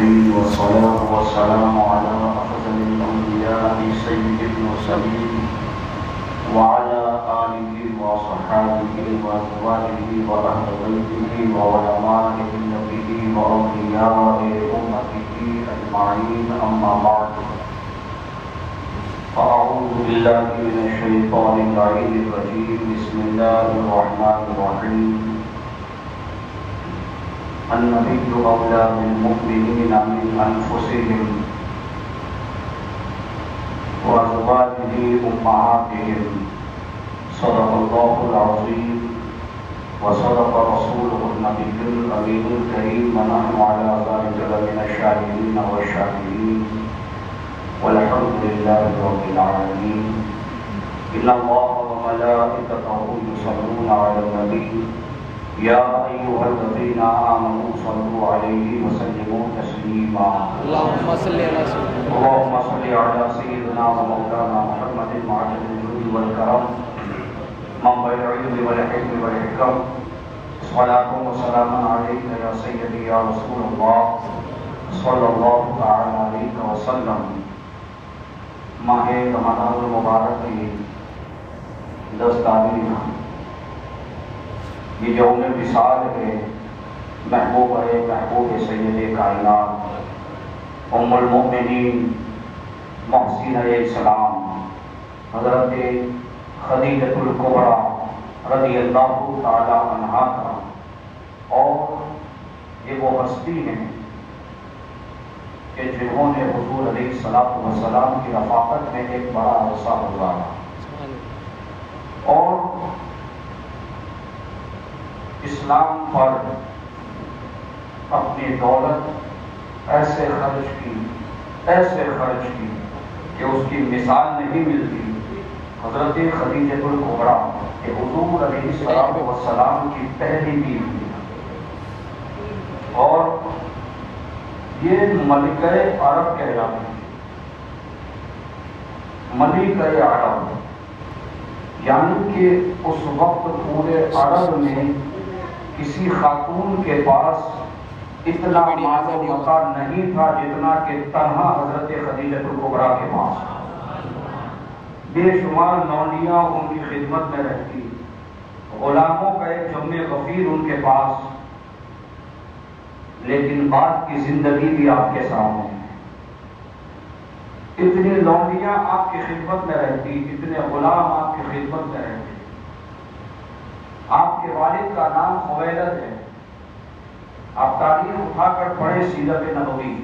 العالمين والصلاة والسلام على أفضل الأنبياء سيد المرسلين وعلى آله وصحابه وأزواجه وأهل بيته وعلماء ملته وأولياء أمته أجمعين أما بعد فأعوذ بالله من الشيطان اللعين الرجيم بسم الله الرحمن الرحيم النبي أولى بالمؤمنين من أنفسهم وأزواجه أمهاتهم صدق الله العظيم وصدق رسوله النبي الأمين الكريم ونحن على ذلك لمن الشاهدين والشاكرين والحمد لله رب العالمين إن الله وملائكته يصلون على النبي يا أيها الذين آمنوا صلوا عليه وسلموا تسليما اللهم صل على سيدنا ومولانا محمد معدن الجود والكرم منبع العلم والحكم والحكم صلاة وسلام عليك يا سيدي يا رسول الله صلى الله تعالى عليه وسلم. ماہ رمضان المبارک کی 10 تاریخ یہ یوم وصال ہے محبوب سید کائنات ام المؤمنین محسنہ اسلام حضرت خدیجہ الکبریٰ رضی اللہ تعالی عنہا کا، اور یہ وہ ہستی ہیں کہ جنہوں نے حضور علیہ السلام کی رفاقت میں ایک بڑا عرصہ گزارا اور اسلام پر اپنی دولت ایسے خرچ کی کہ اس کی مثال نہیں ملتی. حضرت خدیجہ الکبریٰ کہ حضور علیہ السلام کی پہلی بیوی اور یہ ملکہ عرب کہلاتی ہے. ملکہ عرب یعنی کہ اس وقت پورے عرب میں کسی خاتون کے پاس اتنا مال و متا نہیں تھا جتنا کہ تنہا حضرت خدیجہ الکبریٰ کے پاس. بے شمار لونڈیاں ان کی خدمت میں رہتی، غلاموں کا ایک جم غفیر ان کے پاس، لیکن بعد کی زندگی بھی آپ کے سامنے ہے. اتنی لونڈیاں آپ کی خدمت میں رہتی، اتنے غلام آپ کی خدمت میں رہتے. آپ کے والد کا نام خویلد ہے. آپ تاریخ اٹھا کر پڑھیں سیرت نبوی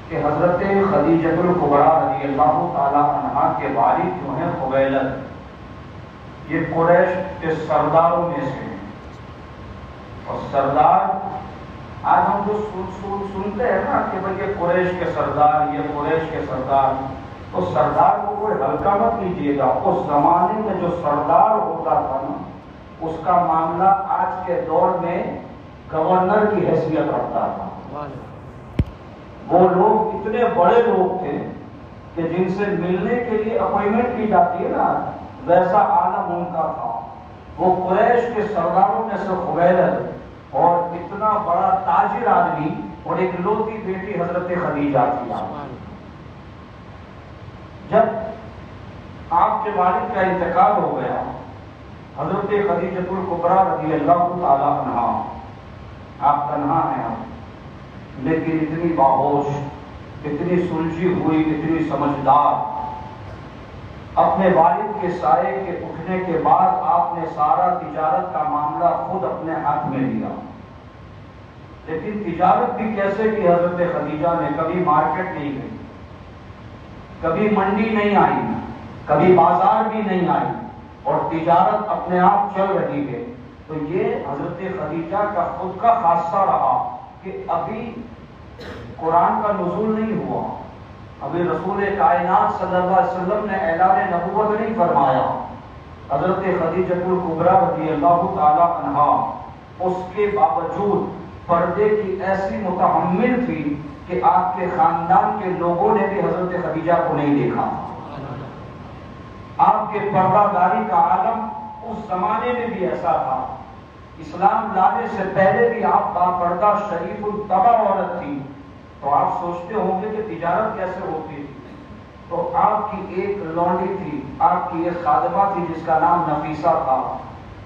کہ حضرت خدیجہ الکبریٰ رضی اللہ تعالی عنہا کے والد جو ہیں خویلد، یہ قریش کے سرداروں میں سے ہیں. اور سردار آج ہم جو سنتے ہیں نا کہ بھئی یہ قریش کے سردار، یہ قریش کے سردار، تو سردار کو کوئی ہلکا مت لیجیے گا. اس زمانے میں جو سردار ہوتا تھا نا، اس کا معاملہ آج کے دور میں گورنر کی حیثیت رکھتا تھا. وہ لوگ اتنے بڑے لوگ تھے کہ جن سے ملنے کے لیے اپوائنٹمنٹ کی جاتی ہے نا، ویسا عالم ان کا تھا. وہ قریش کے سرداروں میں سے خویلد، اور اتنا بڑا تاجر آدمی، اور ایک لوتی بیٹی حضرت خدیجہ کی. جب آپ کے والد کا انتقال ہو گیا، حضرت خدیجہ الکبریٰ رضی اللہ تعالی عنہا، آپ تنہا ہیں لیکن اتنی باہوش، اتنی سلجھی ہوئی، اتنی سمجھدار. اپنے والد کے سائے کے اٹھنے کے بعد آپ نے سارا تجارت کا معاملہ خود اپنے ہاتھ میں لیا. لیکن تجارت بھی کیسے کی حضرت خدیجہ نے؟ کبھی مارکیٹ نہیں گئی، کبھی منڈی نہیں آئی، کبھی بازار بھی نہیں آئی، اور تجارت اپنے آپ چل رہی ہے. تو یہ حضرت خدیجہ کا خود کا خاصہ رہا کہ ابھی قرآن کا نزول نہیں ہوا، ابھی رسول کائنات صلی اللہ علیہ وسلم نے اعلان نبوت نہیں فرمایا. حضرت خدیجہ الکبریٰ رضی اللہ تعالی عنہا اس کے باوجود پردے کی ایسی متحمل تھی کہ آپ کے خاندان کے لوگوں نے بھی حضرت خدیجہ کو نہیں دیکھا. آپ کے پردہ داری کا عالم اس زمانے میں بھی ایسا تھا اسلام لانے سے پہلے بھی آپ باپردہ شریف الطبع عورت تھی، تو آپ سوچتے ہوں گے کہ تجارت کیسے ہوتی تھی۔ تو آپ کی ایک لونڈی تھی، آپ کی ایک خادمہ تھی جس کا نام نفیسہ تھا۔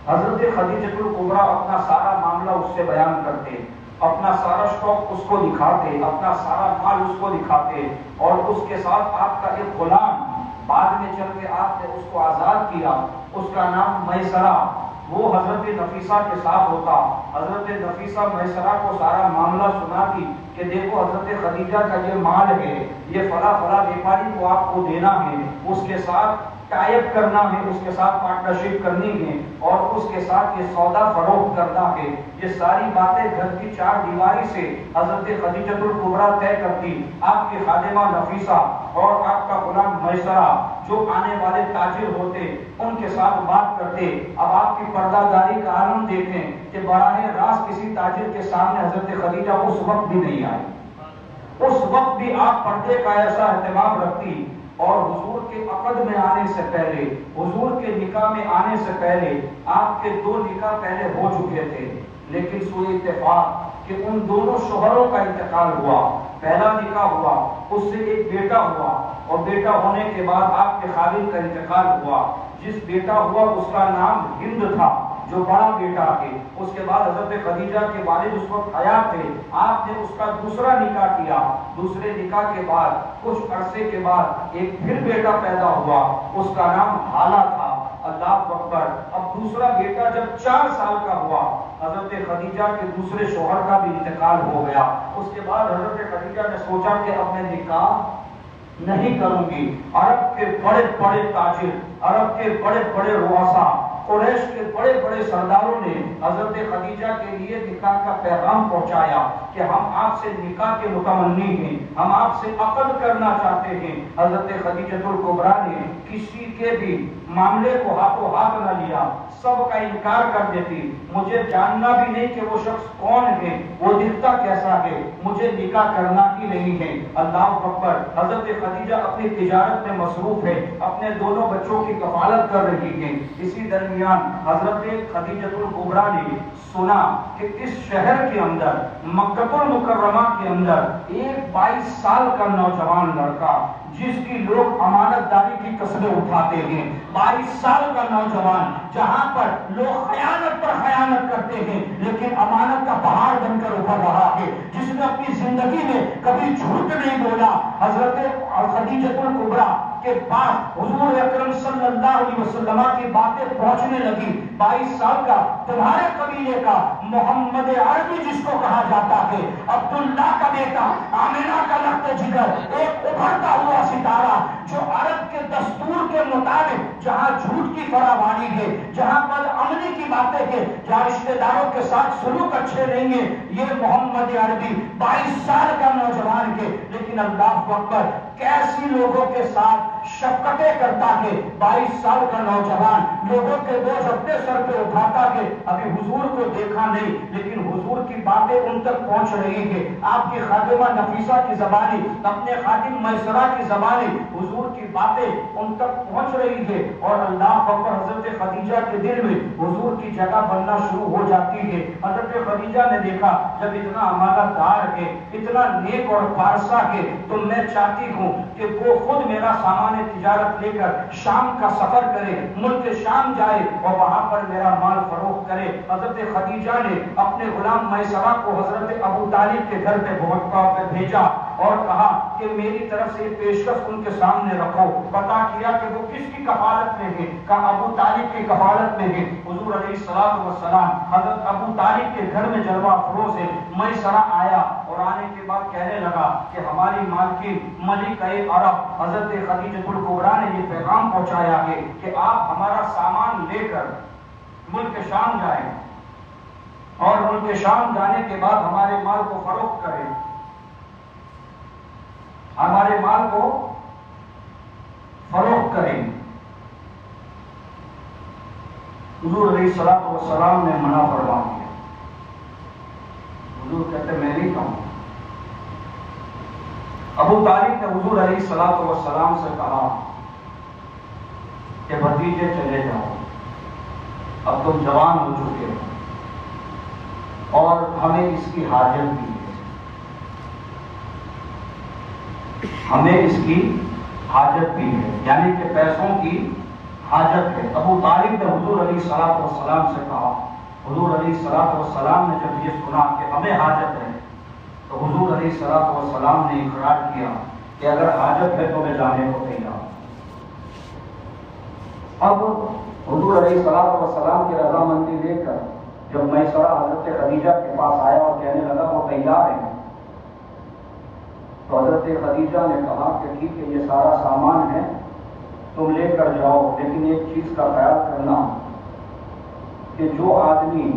حضرت خدیجہ الکبریٰ اپنا سارا معاملہ اس سے بیان کرتے، اپنا سارا شوق اس کو دکھاتے، اپنا سارا مال اس کو دکھاتے، اور اس کے ساتھ آپ کا ایک غلام بعد میں چل کے آپ نے اس کو آزاد کیا، اس کا نام میسرہ، وہ حضرت نفیسہ کے ساتھ ہوتا۔ حضرت نفیسہ میسرہ کو سارا معاملہ سناتی کہ دیکھو حضرت خدیجہ کا یہ مال ہے، یہ فلاں فلاں بیپاری کو آپ کو دینا ہے، اس کے ساتھ ٹائپ کرنا ہے، اس کے ساتھ پارٹنرشپ کرنی ہے، اور اس کے ساتھ یہ سودا فروخت کرنا ہے۔ یہ ساری باتیں گھر کی چار دیواری سے حضرت خدیجہ الکبریٰ طے کرتی۔ آپ کی خادمہ نفیسہ اور آپ کا غلام میسرہ جو آنے والے تاجر ہوتے ان کے ساتھ بات کرتے۔ اب آپ کی پردہ داری کا عالم دیکھیں کہ براہ راست کسی تاجر کے سامنے حضرت خدیجہ اس وقت بھی نہیں آئی، اس وقت بھی آپ پردے کا ایسا اہتمام رکھتی، اور حضور کے عقد میں آنے سے پہلے، حضور کے نکاح میں آنے سے پہلے آپ کے 2 نکاح پہلے ہو چکے تھے، لیکن سوء اتفاق کہ ان دونوں شوہروں کا انتقال ہوا۔ پہلا نکاح ہوا، اس سے ایک بیٹا ہوا، اور بیٹا ہونے کے بعد آپ کے خاوند کا انتقال ہوا۔ جس بیٹا ہوا اس کا نام ہند تھا، جو بڑا بیٹا ہے۔ اس کے بعد حضرت خدیجہ کے والد اس وقت حیات تھے، آپ نے اس کا دوسرا نکاح کیا۔ دوسرے نکاح کے بعد کچھ عرصے کے بعد ایک پھر بیٹا پیدا ہوا، اس کا نام حالہ تھا۔ اللہ اکبر! اب دوسرا بیٹا جب 4 سال کا ہوا، حضرت خدیجہ کے دوسرے شوہر کا بھی انتقال ہو گیا۔ اس کے بعد حضرت خدیجہ نے سوچا کہ اب میں نکاح نہیں کروں گی۔ عرب کے بڑے بڑے تاجر، عرب کے بڑے بڑے رؤساء، قریش کے بڑے بڑے سرداروں نے حضرت خدیجہ کے لیے نکاح کا پیغام پہنچایا کہ ہم آپ سے نکاح کے متمنی ہیں، ہم آپ سے عقد کرنا چاہتے ہیں۔ حضرت خدیجہ الکبریٰ نے کسی کے بھی معاملے کو ہاتھوں ہاتھ نہ لیا، سب کا انکار کر دیتی۔ مجھے جاننا بھی نہیں کہ وہ شخص کون ہے، وہ دکھتا کیسا ہے، مجھے نکاح کرنا ہی نہیں ہے۔ اللہ اکبر! حضرت خدیجہ اپنی تجارت میں مصروف ہے، اپنے دونوں بچوں کی کفالت کر رہی ہے۔ اسی درمیان حضرت خدیجہ الکبریٰ نے سنا کہ اس شہر کے اندر، مکہ المکرمہ کے اندر، ایک 22 سال کا نوجوان لڑکا جس کی لوگ امانت داری کی قسمیں اٹھاتے ہیں، 22 سال کا نوجوان جہاں پر لوگ خیانت پر خیانت کرتے ہیں لیکن امانت کا پہاڑ بن کر ابھر رہا ہے، جس نے اپنی زندگی میں کبھی جھوٹ نہیں بولا۔ حضرت خدیجہ الکبریٰ کے پاس حضور اکرم صلی اللہ علیہ وسلم کی باتیں پہنچنے لگی۔ 22 سال کا تمہارے قبیلے کا محمد عربی جس کو کہا جاتا ہے، عبداللہ کا بیٹا، آمنہ کا لخت جگر، ایک ابھرتا ہوا ستارہ جو عرب کے دستور کے مطابق جہاں جھوٹ کی فراوانی ہے، جہاں بد امنی کی باتیں ہیں، جہاں رشتہ داروں کے ساتھ سلوک اچھے نہیں ہیں، یہ محمد عربی 22 سال کا نوجوان ہے، لیکن اللہ اکبر کیسی لوگوں کے ساتھ شفقتیں کرتا ہے۔ 22 سال کا نوجوان لوگوں کے بوجھ اپنے سر پہ اٹھاتا ہے، ابھی حضور کو دیکھا نہیں لیکن حضور کی باتیں ان تک پہنچ رہی ہے۔ آپ کی خادمہ نفیسہ کی زبانی، اپنے خادم میسرہ کی زبانی، حضور کی باتیں ان تک پہنچ رہی ہے، اور اللہ اکبر حضرت خدیجہ کے دل میں حضور کی جگہ بننا شروع ہو جاتی ہے۔ حضرت خدیجہ نے دیکھا جب اتنا امانت دار ہے، اتنا نیک اور پارسا ہے، تو میں چاہتی ہوں کہ وہ خود میرا سامان تجارت لے کر شام کا سفر کرے، ملک شام جائے اور وہاں پر میرا مال فروخت کرے۔ حضرت خدیجہ نے اپنے غلام میسرہ کو حضرت ابو طالب کے گھر پہ بھیجا اور کہا کہ میری طرف سے پیشکش ان کے سامنے رکھو۔ پتا کیا کہ وہ کس کی کفالت میں ہے، کہا ابو طالب کی کفالت میں ہے۔ حضور علیہ الصلوۃ والسلام حضرت ابو طالب کے گھر میں جلوہ افروز ہے۔ میسرہ آیا اور آنے کے بعد کہنے لگا کہ ہماری مالکین ملکہ عرب حضرت خدیجہ الکبریٰ نے یہ پیغام پہنچایا ہے کہ آپ ہمارا سامان لے کر ملک شام جائیں اور ملک شام جانے کے بعد ہمارے مال کو فروخت کریں، ہمارے مال کو فروخت کریں۔ حضور علیہ الصلوۃ والسلام نے منع فرما دیا۔ حضور کہتے میں نہیں کہوں۔ ابو طالب نے حضور علیہ الصلوۃ والسلام سے کہا کہ بھتیجے چلے جاؤ، اب تم جوان ہو چکے ہو، اور ہمیں اس کی حاجت بھی ہے، ہمیں اس کی حاجت بھی ہے، یعنی کہ پیسوں کی حاجت ہے۔ ابو طالب نے حضور علیہ الصلوۃ والسلام سے کہا، حضور علیہ الصلوۃ والسلام نے جب یہ سنا کہ ہمیں حاجت ہے تو حضور علیہ الصلوۃ والسلام نے اقرار کیا کہ اگر حاجت ہے تو میں جانے کو تیار ہوں۔ اب حضور علیہ الصلوۃ والسلام کی رضامندی لے کر جب میسرہ حضرت خدیجہ کے پاس آیا اور کہنے لگا وہ تیار ہے، تو حضرت خدیجہ نے کہا کہ ٹھیک ہے، یہ سارا سامان ہے، تم لے کر جاؤ، لیکن ایک چیز کا خیال کرنا کہ جو آدمی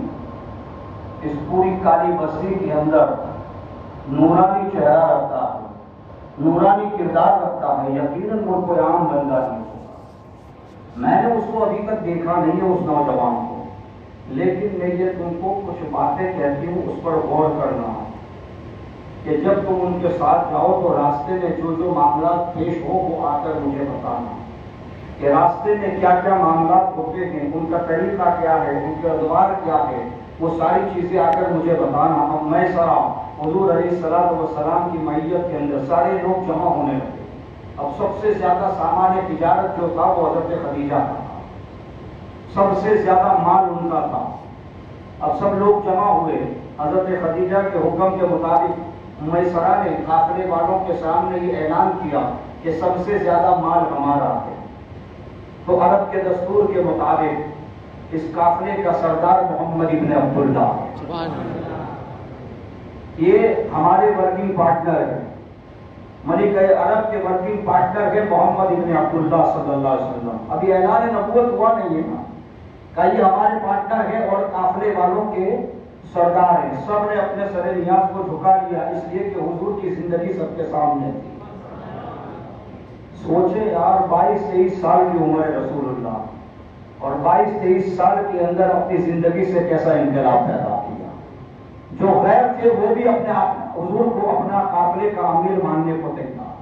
اس پوری کالی بستی کے اندر نورانی چہرہ رکھتا ہے، نورانی کردار رکھتا ہے، یقیناً وہ کوئی عام بندہ نہیں ہوگا۔ میں نے اس کو ابھی تک دیکھا نہیں ہے، اس نوجوان کو، لیکن میں یہ تم کو کچھ باتیں کہتی ہوں، اس پر غور کرنا کہ جب تم ان کے ساتھ جاؤ تو راستے میں جو جو معاملات پیش ہو وہ آ کر مجھے بتانا کہ راستے میں کیا کیا معاملات ہوتے ہیں، ان کا طریقہ کیا ہے، ان کے ادوار کیا ہے، وہ ساری چیزیں آ کر مجھے بتانا۔ اب میں سارا حضور علیہ الصلوۃ والسلام کی معیت کے اندر سارے لوگ جمع ہونے لگے۔ اب سب سے زیادہ سامان تجارت جو تھا وہ حضرت خدیجہ کا تھا، سب سے زیادہ مال ان کا تھا۔ اب سب لوگ جمع ہوئے، حضرت خدیجہ کے حکم کے مطابق میسرہ نے قافلے والوں کے سامنے یہ اعلان کیا کہ سب سے زیادہ مال ہمارا ہے۔ تو عرب کے دستور کے مطابق اس قافلے کا سردار محمد ابن عبداللہ ہے، یہ ہمارے ورکنگ پارٹنر ہے، ملک عرب کے ورکنگ پارٹنر ہے محمد ابن عبداللہ صلی اللہ علیہ وسلم۔ ابھی اعلان نبوت ہوا نہیں ہے نا، کہ یہ ہمارے پارٹنر ہے اور قافلے والوں کے سردار ہیں۔ سب نے اپنے سر نیاز کو جھکا لیا، اس لیے کہ حضور کی زندگی سب کے سامنے تھی۔ سوچے یار، 22-23 سال کی عمر ہے رسول اللہ، اور 22-23 سال کے اندر اپنی زندگی سے کیسا انقلاب پیدا کیا۔ جو غیر تھے وہ بھی اپنے حضور کو اپنا قافلے کا امیر ماننے کو تیار۔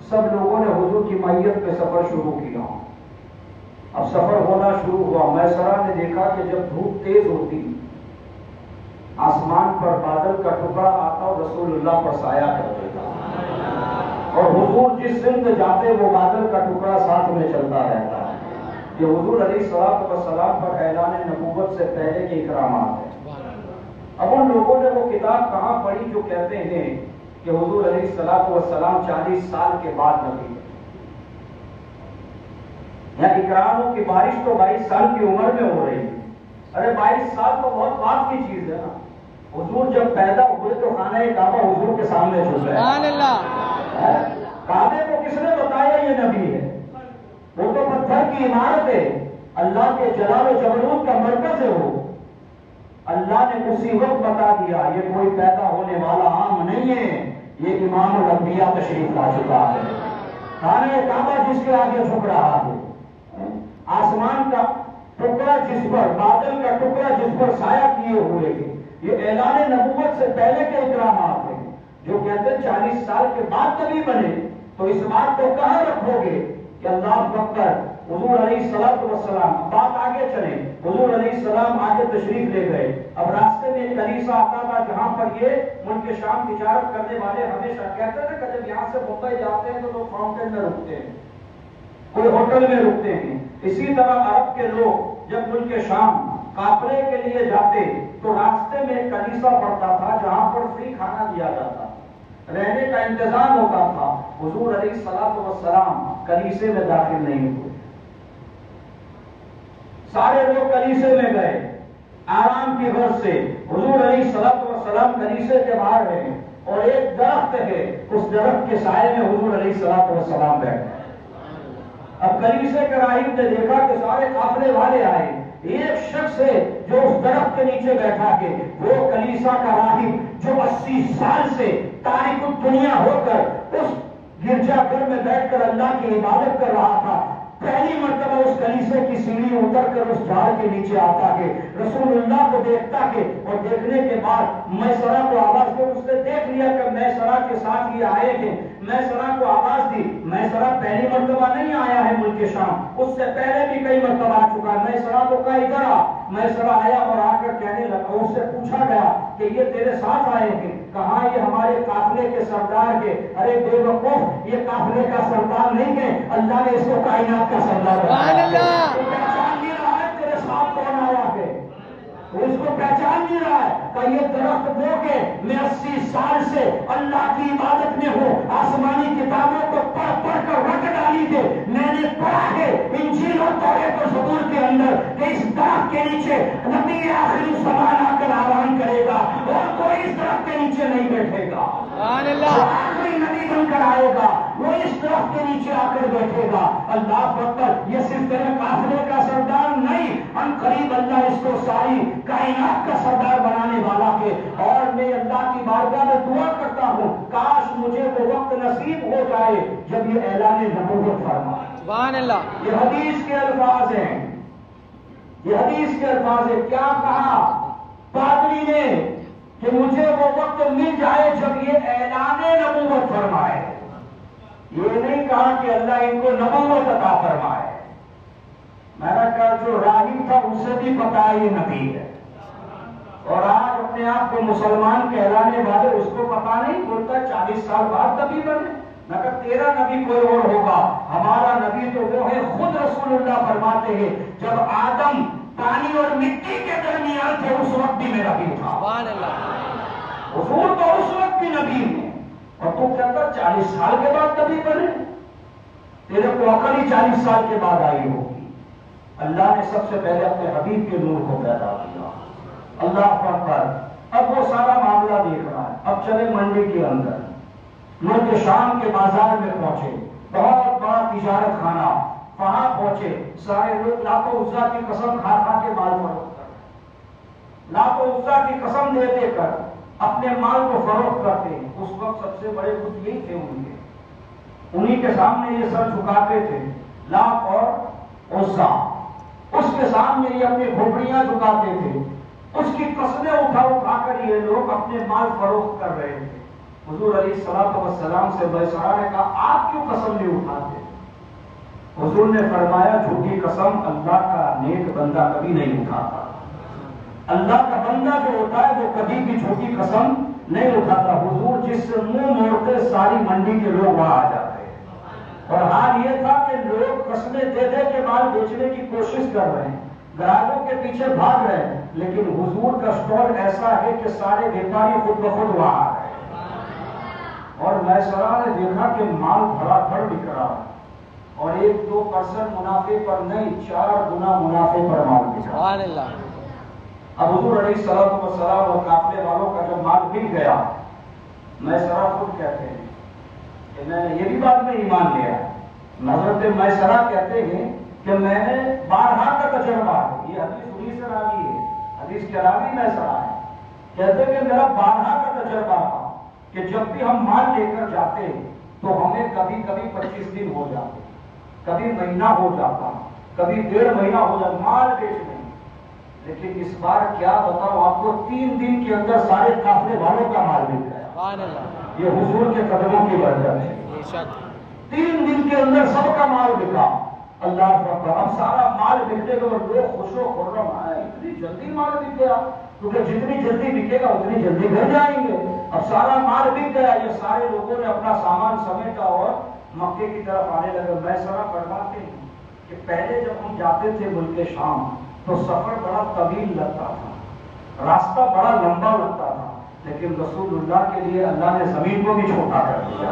سب لوگوں نے حضور کی معیت پہ سفر شروع کیا۔ اب سفر ہونا شروع ہوا، میسرہ نے دیکھا کہ جب دھوپ تیز ہوتی، آسمان پر بادل کا ٹکڑا آتا اور رسول اللہ پر سایہ کر دیتا، اور حضور جس سمت جاتے وہ بادل کا ٹکڑا ساتھ میں چلتا رہتا۔ یہ حضور علیہ الصلوۃ والسلام پر اعلان نبوت سے پہلے کے اکرامات ہیں۔ اب ان لوگوں نے وہ کتاب کہاں پڑھی جو کہتے ہیں کہ حضور علیہ الصلوۃ والسلام 40 سال کے بعد نبی ہے؟ یا اکراموں کی بارش تو 22 سال کی عمر میں ہو رہی ہے۔ ارے 22 سال تو بہت بات کی چیز ہے نا۔ حضور جب پیدا ہوئے تو خانہ کعبہ حضور کے سامنے چھپ گیا۔ سبحان اللہ۔ کعبے کو کس نے بتایا یہ نبی ہے؟ وہ تو پتھر کی عمارت ہے، اللہ کے جلال و جبروت کا مرکز ہے وہ۔ اللہ نے اسی وقت بتا دیا یہ کوئی پیدا ہونے والا عام نہیں ہے، یہ امام الانبیاء تشریف لا چکا ہے۔ خانہ کعبہ جس کے آگے جھک رہا ہے، آسمان کا ٹکڑا جس پر، بادل کا ٹکڑا جس پر سایہ کیے ہوئے ہیں، یہ اعلان نبوت سے پہلے کے اکرامات ہیں۔ جو کہتے ہیں 40 سال کے بعد نبی بنے، تو اس بات کو کہاں رکھو گے کہ اللہ اکبر، حضور علیہ الصلوۃ والسلام۔ بات آگے چلے، حضور علیہ السلام آگے تشریف لے گئے۔ اب راستے میں ایک کلیسا آتا تھا جہاں پر یہ ملک شام تجارت کرنے والے ہمیشہ کہتے ہیں کہ جب یہاں سے ممبئی جاتے ہیں تو لوگ فاؤنٹین میں رکتے ہیں، کوئی ہوٹل میں رکتے ہیں۔ اسی طرح عرب کے لوگ جب ملک شام قافلے کے لیے جاتے تو راستے میں ایک کلیسا پڑتا تھا جہاں پر فری کھانا دیا جاتا، رہنے کا انتظام ہوتا تھا۔ حضور علیہ الصلوۃ والسلام کلیسے میں داخل نہیں ہوئے، سارے لوگ کلیسے میں گئے آرام کی غرض سے۔ حضور علیہ الصلوۃ والسلام کلیسے کے باہر ہیں اور ایک درخت ہے، اس درخت کے سائے میں حضور علیہ الصلوۃ والسلام بیٹھے۔ اب کلیسے کے راہب نے دیکھا کہ سارے قافلے والے آئے، ایک شخص ہے جو اس درخت کے نیچے بیٹھا ہے، وہ کلیسا کا راہب جو 80 سال سے تارک الدنیا ہو کر اس گرجا گھر میں بیٹھ کر اللہ کی عبادت کر رہا تھا، پہلی مرتبہ اس کلیسے کی سیڑھی اتر کر اس جھاڑ کے نیچے آتا ہے، رسول اللہ کو دیکھتا ہے، اور دیکھنے کے بعد میسرہ کو آواز دے، اس نے دیکھ لیا کہ میسرہ کے ساتھ یہ آئے تھے، میسرہ کو آواز دی. میسرہ پہلی مرتبہ نہیں آیا ہے ملک شام، اس سے پہلے بھی کئی مرتبہ آ چکا ہے. میسرہ کو کہا ادھر آ. میسرہ آیا اور آ کر کہنے لگا، اس سے پوچھا گیا کہ یہ تیرے ساتھ آئے تھے؟ کہاں یہ ہمارے قافلے کے سردار کے. ارے بے وقوف، یہ قافلے کا سردار نہیں ہے، اللہ نے اس کو کائنات کا سردار بنایا. پہچان نہیں رہا ہے تیرے ساتھ کون آیا ہے، اس کو پہچان نہیں رہا ہے. کہ یہ درخت بو کے میں 80 سال سے اللہ کی عبادت میں ہوں، آسمانی کتابوں کو پڑھ پڑھ کر رٹ ڈالی تھے. میں نے پڑھا ہے انجیل اور توریت اور زبور کے اندر کہ اس درخت کے نیچے نبی آخری زمان آ کر آرام کرے گا اور کوئی اس درخت کے نیچے نہیں بیٹھے گا. آخری نبی بن کر آئے گا وہ اس درخت کے نیچے آ کر بیٹھے گا. اللہ اکبر، یہ صرف تیرے قافلے کا سردار نہیں، ہم قریب اللہ اس کو ساری کائنات کا سردار بنانے والا ہے. اور میں اللہ کی بارگاہ میں دعا کرتا ہوں کاش مجھے وہ وقت نصیب ہو جائے جب یہ اعلان نبوت فرمائے. سبحان اللہ. یہ حدیث کے الفاظ ہیں، یہ حدیث کے الفاظ ہیں. کیا کہا پادری نے کہ مجھے وہ وقت مل جائے جب یہ اعلان نبوت فرمائے. یہ نہیں کہا کہ اللہ ان کو نبوت عطا فرمائے. میں نے کہا جو راہی تھا اسے بھی پتا ہے یہ نبی ہے، اور آج اپنے آپ کو مسلمان کہلانے والے اس کو پتا نہیں، بولتا 40 سال بعد نبی بنے. میں کہا تیرا نبی کوئی اور ہوگا، ہمارا نبی تو وہ ہے. خود رسول اللہ فرماتے ہیں جب آدم پانی اور مٹی کے درمیان تھے اس وقت بھی میرا نبی تھا. حضور تو اس وقت بھی نبی ہیں، اور تو کہتا 40 سال کے بعد نبی بنے. تیرے کو عقل ہی 40 سال کے بعد آئی ہوگی. اللہ نے سب سے پہلے اپنے حبیب کے نور کو پیدا کیا. اللہ اکبر. اب وہ سارا معاملہ دیکھ رہا ہے. اب چلے منڈی کے اندر، ملک شام کے بازار میں پہنچے، بہت بڑا تجارت خانہ. وہاں پہنچے، سارے لوگ لات و عزا کی قسم کھا کھا کے مال فروخت کرتے، لات و عزا کی قسم دے دے کر اپنے مال کو فروخت کرتے ہیں. اس وقت سب سے بڑے بت یہی تھے ان کے، انہی کے سامنے یہ سر جھکاتے تھے، لات اور عزا. اس کے سامنے یہ اپنی کھوپڑیاں جھکاتے تھے، اس کی قسمیں اٹھا اٹھا کر یہ لوگ اپنے مال فروخت کر رہے تھے. حضور علیہ السلام سے میسرہ نے کہا آپ کیوں قسم نہیں اٹھاتے؟ حضور نے فرمایا جھوٹی قسم اللہ کا نیک بندہ کبھی نہیں اٹھاتا. اللہ کا بندہ جو ہوتا ہے وہ کبھی بھی جھوٹی قسم نہیں اٹھاتا. حضور جس سے منہ موڑتے ساری منڈی کے لوگ وہاں آ جاتے ہیں. اور حال یہ تھا کہ لوگ قسمیں دے دے کے مال بیچنے کی کوشش کر رہے ہیں، گراہکوں کے پیچھے بھاگ رہے ہیں، لیکن حضور کا اسٹور ایسا ہے کہ سارے بیپاری خود بخود وہاں آ رہے ہیں. اور میسرہ نے دیکھا کہ مال بڑا بڑھ بک رہا ہے، اور 1-2% منافع پر نہیں 4 گنا منافع پر مال بک رہا. اب حضور علیہ السلام اور قافلے والوں کا جب مال بک گیا، میسرہ خود کہتے ہیں کہ میں نے یہ بھی بات میں ایمان لیا. حضرت میسرہ کہتے ہیں کہ میں نے 12 کا تجربہ ہے. یہ حدیث انہی سے راوی ہے، حدیث کے راوی میسرہ ہے. کہتے کہ میرا 12 کا تجربہ تھا کہ جب بھی ہم مال لے کر جاتے تو ہمیں کبھی کبھی 25 دن ہو جاتے، کبھی مہینہ ہو جاتا، کبھی 1.5 مہینہ ہو جاتا مال بیچنے. لیکن اس بار کیا بتاؤ آپ کو، 3 دن کے اندر سارے قافلے والوں کا مال بک گیا. یہ حضور کے قدموں کی برکت ہے. 3 دن کے اندر سب کا مال بکا. اللہ اکبر. اب سارا مال بکنے کے بعد لوگ خوش و خرم آئے، اتنی جلدی مال بک گیا، کیونکہ جتنی جلدی بکے گا اتنی جلدی گھر جائیں گے. اب سارا مال بک گیا. یہ سارے لوگوں نے اپنا سامان سمیٹا اور مکے کی طرف آنے لگے. میسرہ فرماتے ہیں کہ پہلے جب ہم جاتے تھے ملک شام تو سفر بڑا طویل لگتا تھا، راستہ بڑا لمبا لگتا تھا، لیکن رسول اللہ کے لیے اللہ نے زمین کو بھی چھوٹا کر دیا.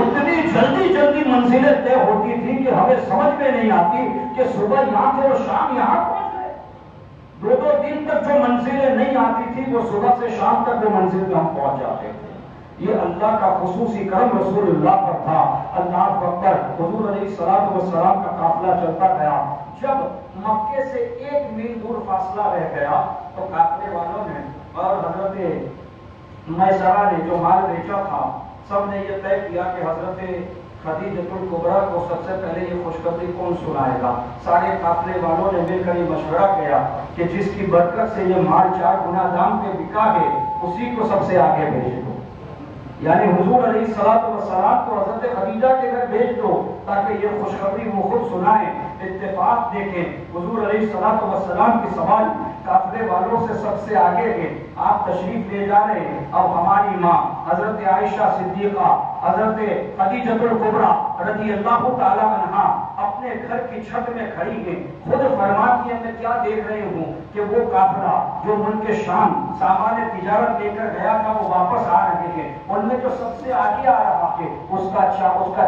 اتنی جلدی جلدی منزلیں طے ہوتی تھی کہ ہمیں سمجھ میں نہیں آتی کہ صبح یہاں تھے اور شام یہاں پہنچ گئے. 2 دن تک جو منزلیں نہیں آتی تھی وہ صبح سے شام تک وہ منزل پہ ہم پہنچ جاتے تھے. یہ اللہ کا خصوصی کرم رسول اللہ پر تھا. اللہ اکبر. حضور علیہ السلام کا قافلہ چلتا گیا. جب مکے سے 1 میل دور فاصلہ رہ گیا تو قافلے والوں نے اور حضرت میسرہ نے جو مال بیچا تھا سب نے یہ طے کیا کہ حضرت خدیجۃ الکبریٰ کو سب سے پہلے یہ خوشخبری کون سنائے گا. سارے قافلے والوں نے مل کر یہ مشورہ کیا کہ جس کی برکت سے یہ مال 4 گنا دام پہ بکا ہے اسی کو سب سے آگے بھیج دو. یعنی حضور علیہ السلام کو حضرت خدیجہ کے گھر بھیج دو تاکہ یہ خوشخبری وہ خود سنائیں، اتفاق دیکھیں۔ حضور علیہ السلام کی سوال قافلے والوں سے سب سے آگے ہے، آپ تشریف لے جا رہے ہیں۔ اب ہماری ماں حضرت عائشہ صدیقہ، حضرت خدیجہ الکبریٰ رضی اللہ تعالی عنہا اپنے گھر کی چھت میں کھڑی ہیں، خود فرماتی ہیں میں کیا دیکھ رہی ہوں کہ وہ قافلہ جو ملک شام سامان تجارت لے کر گیا تھا وہ واپس آ رہے ہیں، ان میں جو سب سے آگے آ رہا ہے اس کا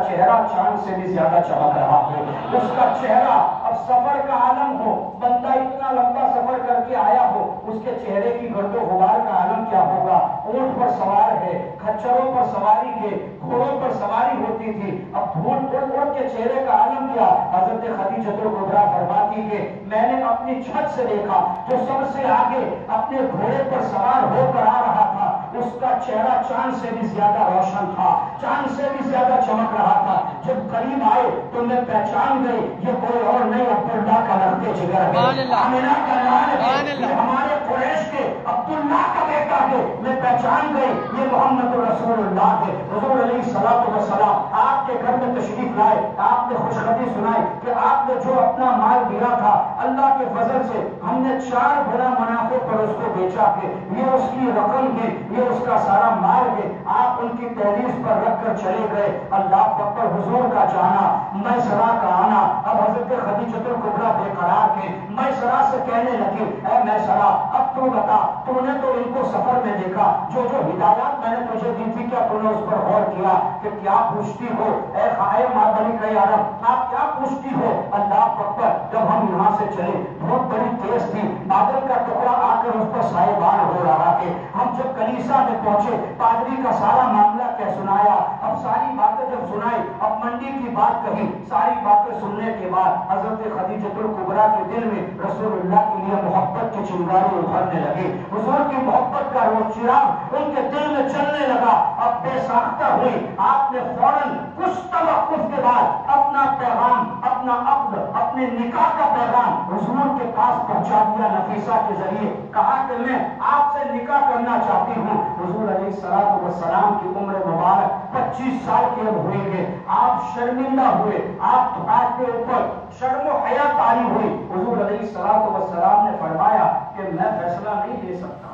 چہرہ چاند سے بھی زیادہ چمک رہا ہے، اس کا چہرہ اب سفر کا عالم ہو، بندہ اتنا لمبا سفر کر کے آیا ہو، اس کے چہرے کی گرد و غبار کا عالم کیا ہوگا؟ اونٹ پر سوار ہے، کھچروں پر سواری کے، گھوڑوں پر سواری ہوتی تھی، اب دھول اڑ کے چہرے کا عالم کیا؟ حضرت خدیجہ الکبریٰ فرماتی کہ میں نے اپنی چھت سے دیکھا جو سب سے آگے اپنے گھوڑے پر سوار ہو کر آ رہا تھا، اس کا چہرہ چاند سے بھی زیادہ روشن تھا، چاند سے بھی زیادہ چمک رہا تھا۔ جب قریب آئے تو میں پہچان گئی یہ کوئی اور نہیں، عبداللہ کا لڑکے جگر ہے، آمنہ کا لال ہے، یہ ہمارے قریش کے عبداللہ کا بیٹا ہے، میں پہچان گئی یہ محمد رسول اللہ ہے۔ حضور علیہ السلام آپ کے گھر میں تشریف لائے، آپ نے خوشخبری سنائی کہ آپ نے جو اپنا مال دیا تھا اللہ کے فضل سے ہم نے 4 گنا منافع پر اس کو بیچا ہے، یہ اس کی رقم ہے، یہ اس کا سارا مال ہے۔ آپ ان کی تحریر پر رکھ کر چلے گئے۔ اللہ اکبر، حضور کا جانا، میسرہ کا آنا۔ اب حضرت خدیجہ الکبریٰ بے قرار تھے، میسرہ سے کہنے لگی اے میسرہ اب تو بتا، تو نے تو ان کو سفر میں دیکھا، جو ہدایات میں نے تجھے دی تھی کیا تو نے اس پر غور کیا کہ کیا پوچھتی ہو؟ اے مالک عرب آپ کیا پوچھتی ہو؟ اللہ اکبر، جب ہم یہاں سے چلے بہت بڑی تیز تھی، بادل کا ٹکڑا آ کر اس پر سائبان ہو رہا ہے۔ ہم جب کلیسا میں پہنچے پادری کا سارا معاملہ کیا سنایا، اب ساری باتیں جب سنائی، اب منڈی کی بات کہی، ساری باتیں سننے کے بعد حضرت خدیجہ الکبریٰ کے دل میں رسول اللہ کے لیے محبت کی چنگاری ابھرنے لگی، حضور کی محبت کا وہ چراغ ان کے دل میں چلنے لگا۔ اب بے ساختہ ہوئی، آپ نے فوراً کچھ توقف کے بعد اپنا پیغام، اپنا عقد، اپنے نکاح کا پیغام حضور کے پاس پہنچا دیا نفیسہ کے ذریعے، کہا کہ میں آپ سے نکاح کرنا چاہتی ہوں۔ حضور علیہ السلام کی عمر مبارک 25 سال کی اب ہوئی ہے، آپ شرمندہ ہوئے، آپ کے اوپر شرم و حیا طاری ہوئی۔ حضور علیہ السلام نے فرمایا کہ میں فیصلہ نہیں لے سکتا،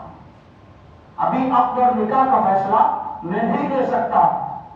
ابھی عقد اور نکاح کا فیصلہ میں نہیں لے سکتا،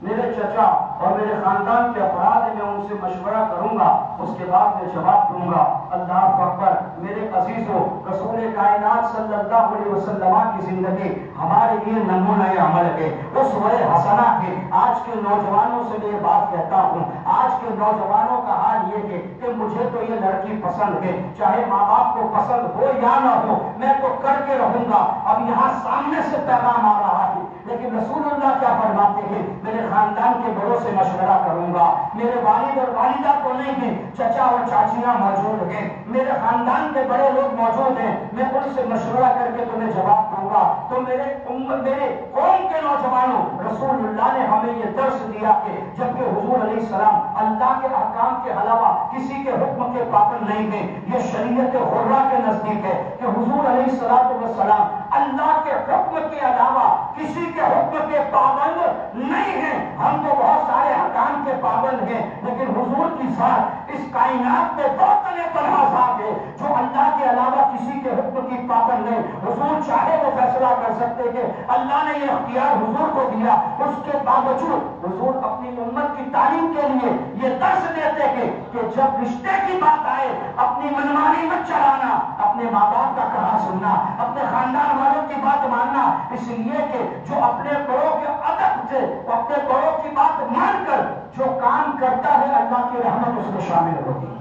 میرے چچا اور میرے خاندان کے افراد ہیں، میں ان سے مشورہ کروں گا، اس کے بعد میں جواب دوں گا۔ اللہ اکبر، میرے عزیزو، رسول کائنات صلی اللہ علیہ وسلم کی زندگی ہمارے لیے نمونہ عمل ہے، اسوہ حسنہ ہے۔ آج کے نوجوانوں سے میں یہ بات کہتا ہوں، آج کے نوجوانوں کا حال یہ ہے کہ مجھے تو یہ لڑکی پسند ہے، چاہے ماں باپ کو پسند ہو یا نہ ہو، میں تو کر کے رہوں گا۔ اب یہاں سامنے سے پیغام آ رہا ہے، لیکن رسول اللہ کیا فرماتے ہیں؟ میرے خاندان کے بڑوں سے مشورہ کروں گا، میرے والد اور والدہ تو نہیں ہیں، چچا اور چاچیاں موجود ہیں، میرے خاندان کے بڑے لوگ موجود ہیں، میں ان سے مشورہ کر کے تمہیں جواب دوں گا۔ تو میرے قوم کے نوجوانوں، رسول اللہ نے ہمیں یہ درس دیا کہ جبکہ حضور علیہ السلام اللہ کے احکام کے علاوہ کسی کے حکم کے پابند نہیں ہیں، یہ شریعت غرہ کے نزدیک ہے کہ حضور علیہ السلام اللہ کے حکم کے علاوہ کسی کے حکم کے پابند نہیں ہیں۔ ہم تو بہت سارے احکام کے پابند ہیں، لیکن حضور کی ذات اس کائنات میں بہت تنہا ذات ہے جو اللہ کے علاوہ کسی کے حکم کی پابند نہیں۔ حضور چاہے وہ فیصلہ کر سکتے کہ اللہ نے یہ اختیار حضور کو دیا، اس کے باوجود حضور اپنی امت کی تعلیم کے لیے یہ درس دیتے کہ جب رشتے کی بات آئے اپنی منمانی مت چلانا، اپنے ماں باپ کا کہا سننا، اپنے خاندان والوں کی بات ماننا، اس لیے کہ جو اپنے بڑوں کے ادب سے اپنے بڑوں کی بات مان کر جو کام کرتا ہے اللہ کی رحمت اس میں شامل ہوتی ہے،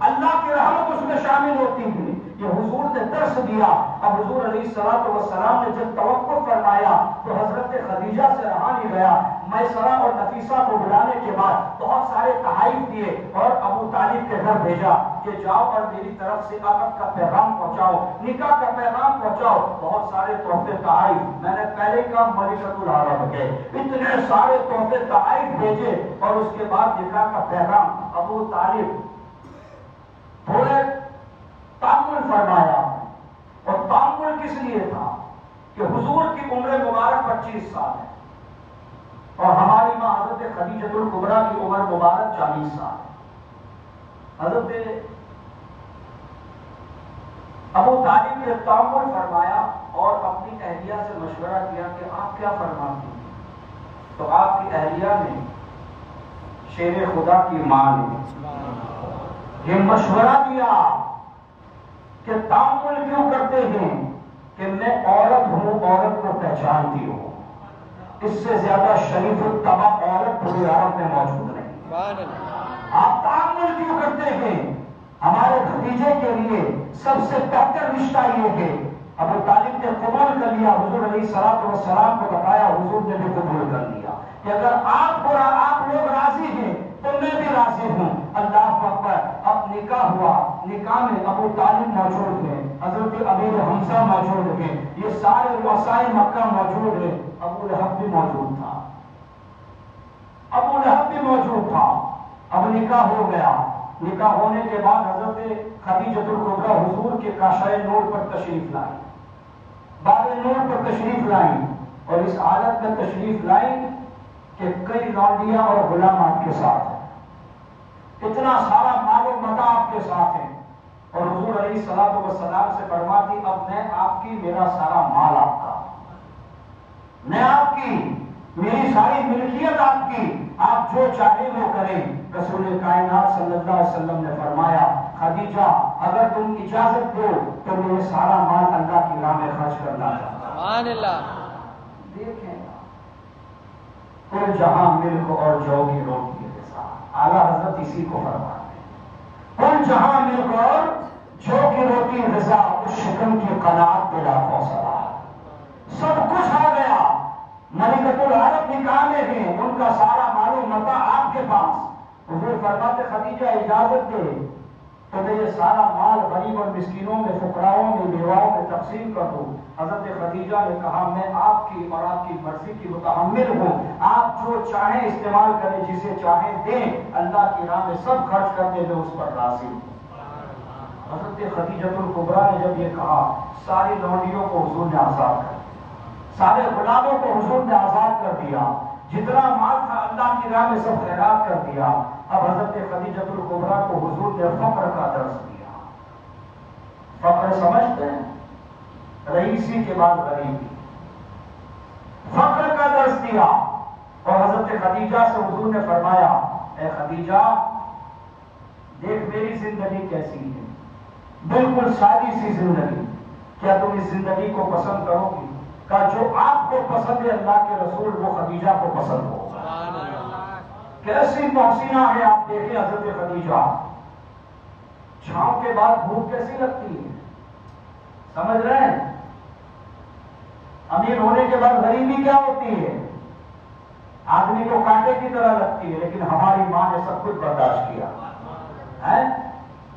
اللہ کی رحمت اس میں شامل ہوتی ہے۔ یہ حضور نے درس دیا۔ اب حضور علیہ السلام نے جب توقف فرمایا تو حضرت خدیجہ سے رہا نہیں گیا، میسرہ اور نفیسہ کو بلانے کے بعد بہت سارے تحائف دیے اور ابو طالب کے گھر بھیجا کہ جاؤ اور میری طرف سے عقد کا پیغام پہنچاؤ، نکاح کا پیغام پہنچاؤ۔ بہت سارے تحفے تحائف، میں نے پہلے کہا ملکۃ العرب کے اتنے سارے تحفے تحائف بھیجے اور اس کے بعد نکاح کا پیغام۔ ابو طالب تھوڑے تعامل فرمایا، اور تعامل کس لیے تھا کہ حضور کی عمر مبارک 25 سال ہے، اور ہماری ماں حضرت خدیجہ الکبریٰ کی عمر مبارک 40 سال. حضرت ابو طالب نے تعامل فرمایا اور اپنی اہلیہ سے مشورہ کیا کہ آپ کیا فرماتی ہیں؟ تو آپ کی اہلیہ نے، شیر خدا کی ماں نے یہ مشورہ دیا کہ تعامل کیوں کرتے ہیں کہ میں عورت ہوں، عورت کو پہچانتی ہوں. اس سے زیادہ شریف الطبع عورت پوری عرب میں موجود نہیں. آپ تعامل کیوں کرتے ہیں؟ ہمارے بھتیجے کے لیے سب سے بہتر رشتہ یہ ہے. ابو طالب نے قبول کر لیا، حضور علیہ السلام کو بتایا، حضور نے بھی قبول کر لیا کہ اگر آپ لوگ راضی ہیں تو میں بھی راضی ہوں. اللہ اکبر. اب نکاح ہوا. نکاح میں ابو طالب موجود ہیں، حضرت امیر حمزہ موجود ہیں، یہ سارے رؤسائے مکہ موجود ہیں. ابو لہب بھی موجود تھا. اب نکاح ہو گیا. نکاح ہونے کے بعد حضرت خدیجہ الکبریٰ حضور کے کاشائے نور پر تشریف لائی، باب نور پر تشریف لائیں، اور اس حالت میں تشریف لائیں کہ کئی لونڈیاں اور غلام آپ کے ساتھ ہیں، اتنا سارا مال و متاع آپ کے ساتھ ہے. اور حضور علیہ السلام سے فرماتی اب میں آپ کی، میرا سارا مال آپ کا، میں آپ کی، میری ساری ملکیت آپ کی، آپ جو چاہے وہ کریں. رسول کائنات صلی اللہ علیہ وسلم نے فرمایا خدیجہ اگر تم اجازت دو تو میرے سارا مال اللہ کی راہ میں خرچ کرنا چاہتا ہوں. سبحان اللہ. دیکھیں کل جہاں ملک اور جو کی روٹی رضا، اعلیٰ حضرت اسی کو فرماتے ہیں. کل جہاں ملک اور جو کی روٹی رضا، اس شکم کی قناعت بلا فاصلہ. سب کچھ آ گیا، ملکۃ العرب نکاح میں ہیں، ان کا سارا مال و متاع آپ کے پاس. حضور فرماتے خدیجہ اجازت دے تو میں یہ سارا مال غریب اور مسکینوں میں، فقراؤں میں، بیواؤں میں تقسیم کر دوں. حضرت خدیجہ نے کہا میں آپ کی اور آپ کی مرضی کی متحمل ہوں، آپ جو چاہیں استعمال کریں، جسے چاہیں دیں، اللہ کی راہ میں سب خرچ کرنے میں اس پر راضی ہوں. حضرت خدیجہ الکبریٰ نے جب یہ کہا ساری لونڈیوں کو حضور نے آزاد کر دیا، سارے غلاموں کو حضور نے آزاد کر دیا، جتنا مال تھا اللہ کی راہ میں سب خیرات کر دیا. اب حضرت خدیجہ الکبریٰ کو حضور نے فقر کا درس دیا. فقر سمجھتے ہیں؟ رئیسی کے بعد غریبی. فقر کا درس دیا. اور حضرت خدیجہ سے حضور نے فرمایا اے خدیجہ دیکھ میری زندگی کیسی ہے، بالکل سادی سی زندگی، کیا تم اس زندگی کو پسند کرو گی؟ کہ جو آپ کو پسند ہے اللہ کے رسول وہ خدیجہ کو پسند ہو. کیسی محسنہ ہے آپ دیکھیں حضرت خدیجہ. چھاؤں کے بعد بھوک کیسی لگتی ہے، سمجھ رہے ہیں؟ امیر ہونے کے بعد غریبی کیا ہوتی ہے؟ آدمی کو کانٹے کی طرح لگتی ہے. لیکن ہماری ماں نے سب کچھ برداشت کیا.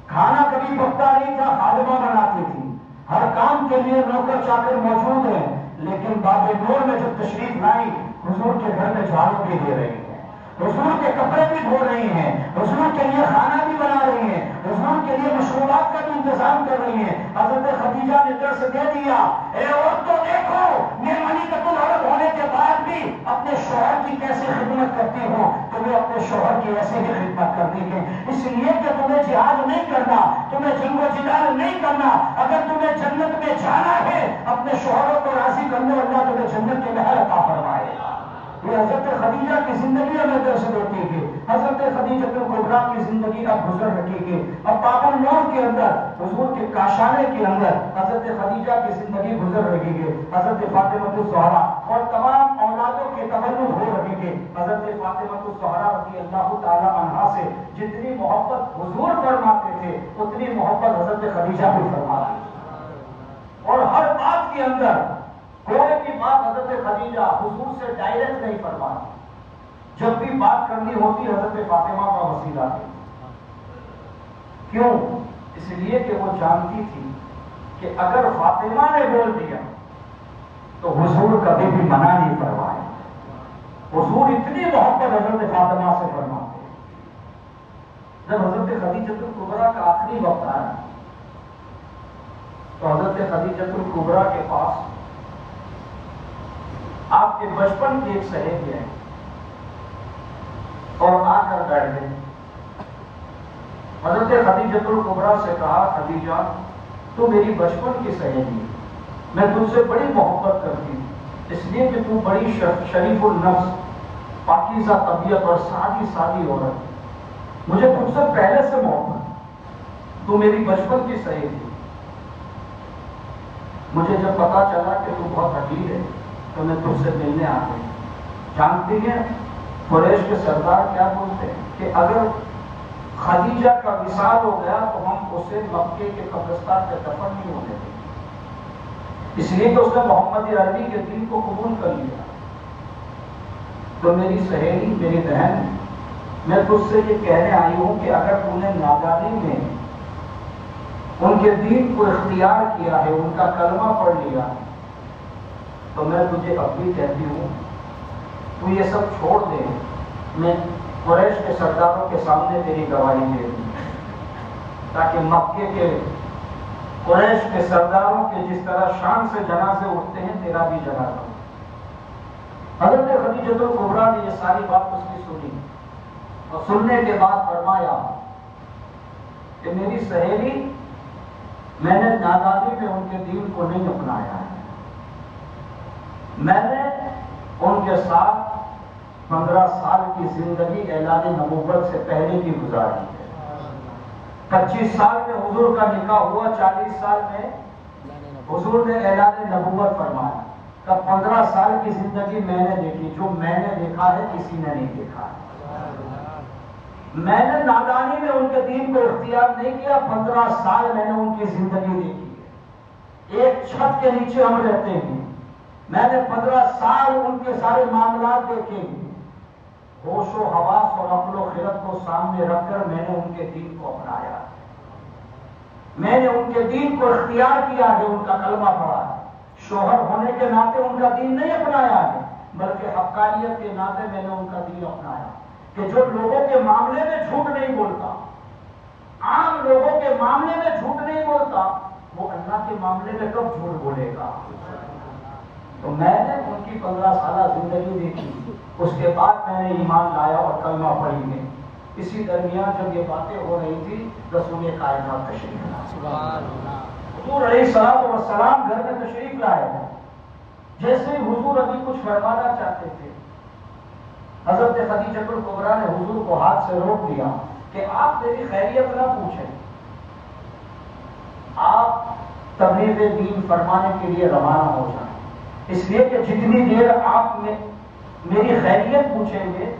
کھانا کبھی پکتا نہیں تھا، خادمہ بناتی تھی، ہر کام کے لیے نوکر چاکر موجود ہیں. لیکن باب نور میں جب تشریف لائی حضور کے گھر میں جھاڑو بھی دے رہی ہیں، حضور کے کپڑے بھی دھو رہی ہیں، حضور کے لیے کھانا بھی بنا رہی ہیں، حضور کے لیے مشروبات کا بھی انتظام کر رہی ہیں. حضرت خدیجہ نے درس دے دیا اے عورتوں دیکھو میں ملکۃ العرب ہونے کے بعد بھی اپنے شوہر کی کیسے خدمت کرتی ہوں، تمہیں اپنے شوہر کی ایسے ہی خدمت کرنی ہے. اس لیے کہ تمہیں جہاد نہیں کرنا، تمہیں جنگ و جدال نہیں کرنا. اگر تمہیں جنت میں جانا ہے اپنے شوہروں کو راضی کرنے، اللہ تمہیں جنت کے محل عطا فرمائے. یہ حضرت خدیجہ کی زندگی ہمیں درس دیتی ہے. حضرت خدیجہ الکبریٰ کی زندگی اب گزر رہی ہے. اب باب النور کے اندر حضور کے کاشانے کے اندر حضرت خدیجہ کی زندگی گزر رہی ہے. حضرت فاطمہ الزہرا اور تمام اولادوں کے تولد ہو رہی ہے. حضرت فاطمہ الزہرا رضی اللہ تعالی عنہا سے جتنی محبت حضور فرماتے تھے اتنی محبت حضرت خدیجہ بھی فرماتی. اور ہر بات کے اندر کوئی بھی بات حضرت خدیجہ حضور سے ڈائریکٹ نہیں فرماتی. جب بھی بات کرنی ہوتی حضرت فاطمہ کا وسیلہ تھی. کیوں؟ اس لیے کہ وہ جانتی تھی کہ اگر فاطمہ نے بول دیا تو حضور کبھی بھی منع نہیں فرمائے. حضور اتنی محبت حضرت فاطمہ سے فرماتے. جب حضرت خدیجہ الکبریٰ کا آخری وقت آیا تو حضرت خدیجہ الکبریٰ کے پاس آپ کے بچپن کی ایک سہیلی ہے اور آ کر بیٹھ گئے. حضرت خدیجہ الکبریٰ سے کہا خدیجہ تو میری بچپن کی سہیلی ہے, میں تجھ سے بڑی محبت کرتی ہوں اس لیے کہ تو بڑی شریف النفس, پاکیزہ طبیعت اور سادی عورت, مجھے تجھ سے پہلے سے محبت, تو میری بچپن کی سہیلی. مجھے جب پتا چلا کہ تو بہت حقیر ہے تو میں تجھ سے ملنے آ گئی. جانتی ہیں قریش کے سردار کیا بولتے ہیں کہ اگر خدیجہ کا وصال ہو گیا تو ہم اسے مکے کے قبرستان پہ دفن نہیں ہونے دیں, اس لیے کہ اس نے محمد عربی کے دین کو قبول کر لیا. تو میری سہیلی, میری بہن, میں تجھ سے یہ کہنے آئی ہوں کہ اگر تو نے نادانی میں ان کے دین کو اختیار کیا ہے, ان کا کلمہ پڑھ لیا, تو میں تجھے اب بھی کہتی ہوں تو یہ سب چھوڑ دے, میں قریش کے سرداروں کے سامنے تیری گواہی دے دوں تاکہ مکے کے قریش کے سرداروں کے جس طرح شان سے جنازے اٹھتے ہیں تیرا بھی جنازہ ہو. حضرت خدیجہ الکبریٰ نے یہ ساری بات اس کی سنی اور سننے کے بعد فرمایا کہ میری سہیلی, میں نے نادانی میں ان کے دین کو نہیں اپنایا ہے, میں نے ان کے ساتھ 15 سال کی زندگی اعلان نبوت سے پہلے کی گزاری ہے. 25 سال میں حضور کا نکاح ہوا, 40 سال میں حضور نے اعلان نبوت فرمایا. تب 15 سال کی زندگی میں نے دیکھی, جو میں نے دیکھا ہے کسی نے نہیں دیکھا ہے. میں نے نادانی میں ان کے دین کو اختیار نہیں کیا, 15 سال میں نے ان کی زندگی دیکھی ہے. ایک چھت کے نیچے ہم رہتے ہیں, میں نے 15 سال ان کے سارے معاملات دیکھے ہیں. ہوش و حواس اور عقل و خرد کو سامنے رکھ کر میں نے ان کے دین کو اپنایا, میں نے ان کے دین کو اختیار کیا ہے, ان کا کلمہ پڑھا ہے. شوہر ہونے کے ناطے ان کا دین نہیں اپنایا ہے, بلکہ حقانیت کے ناطے میں نے ان کا دین اپنایا کہ جو لوگوں کے معاملے میں جھوٹ نہیں بولتا, عام لوگوں کے معاملے میں جھوٹ نہیں بولتا, وہ اللہ کے معاملے میں کب جھوٹ بولے گا. تو میں نے ان کی 15 سالہ زندگی دیکھی, اس کے بعد میں نے ایمان لایا اور کلمہ پڑھی ہے. اسی درمیان جب یہ باتیں ہو رہی تھی رسول کائنات تشریف لائے. حضور علیہ الصلوۃ والسلام گھر میں تشریف لائے. جیسے ہی حضور ابھی کچھ فرمانا چاہتے تھے, حضرت خدیجہ الکبریٰ نے حضور کو ہاتھ سے روک دیا کہ آپ میری خیریت نہ پوچھیں, آپ تبلیغ دین فرمانے کے لیے روانہ ہو جائیں, اس لیے کہ جتنی دیر آپ میری خیریت پوچھیں گے